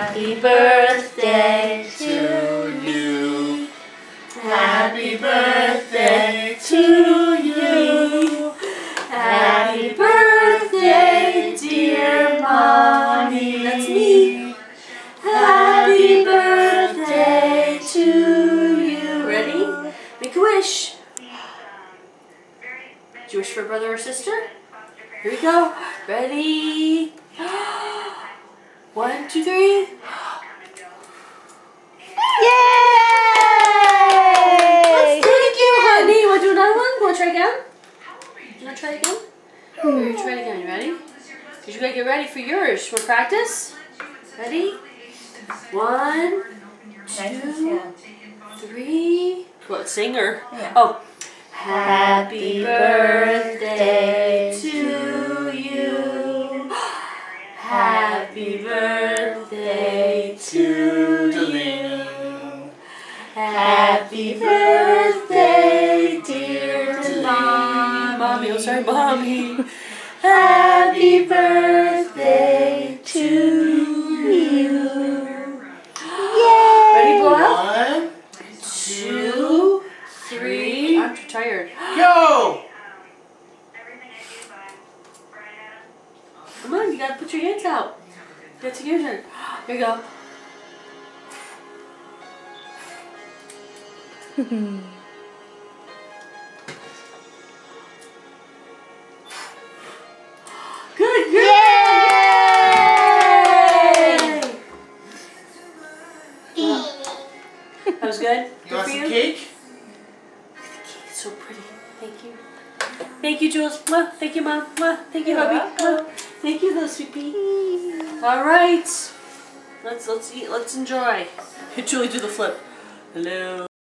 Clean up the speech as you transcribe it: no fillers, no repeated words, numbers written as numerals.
Happy birthday to you. Happy birthday to you. Happy birthday, dear Mommy. That's me. Happy birthday to you. Ready? Make a wish. Did you wish for a brother or sister? Here we go. Ready? 1, 2, 3. Yay! Thank you, honey. Want to do another one? Want to try again? You want to try again? Here, try it again. You ready? Because you got to get ready for yours. Want to practice? Ready? 1, 2, 3. What, singer? Yeah. Oh. Happy birthday to you. Happy birthday to you. Happy birthday, dear Mommy. Oh, sorry, Mommy. Happy birthday to you. Yay! Ready, blow out? 1, 2, 3. I'm too tired. go! Come on, you gotta put your hands out. That's your turn. Here you go. Good, good. Yay! That was good? You Good want for some you? cake? It's so pretty. Thank you. Thank you, Jules. Mwah. Thank you, Mom. Mwah. Thank you, You're hubby. welcome. Mwah. Thank you, little sweet pea. All right. Let's eat. Let's enjoy. Julie, do the flip. Hello.